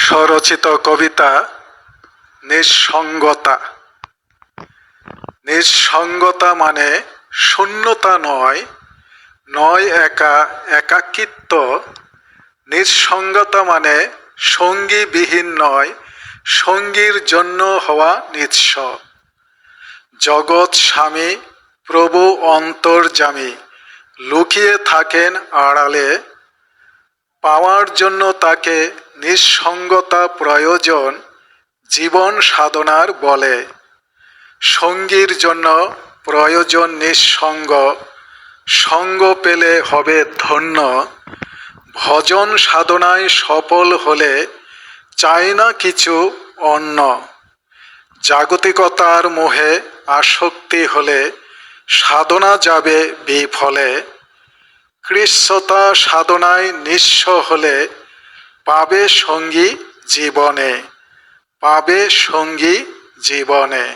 স্বরচিত কবিতা নিঃসঙ্গতা। নিঃসঙ্গতা মানে শূন্যতা নয়, নয় একাকিত্ব। নিঃসঙ্গতা মানে সঙ্গীবিহীন নয়, সঙ্গীর জন্য হওয়া নিঃস্ব। জগৎ স্বামী প্রভু অন্তর্যামী লুকিয়ে থাকেন আড়ালে, পাওয়ার জন্য তাকে নিঃসঙ্গতা প্রয়োজন জীবন সাধনার বলে। সঙ্গীর জন্য প্রয়োজন নিঃসঙ্গ, সঙ্গ পেলে হবে ধন্য। ভজন সাধনায় সফল হলে চাই না কিছু অন্য। জাগতিকতার মোহে আসক্তি হলে সাধনা যাবে বিফলে। কৃচ্ছতা সাধনায় নিঃস্ব হলে পাবে সঙ্গী জীবনে, পাবে সঙ্গী জীবনে।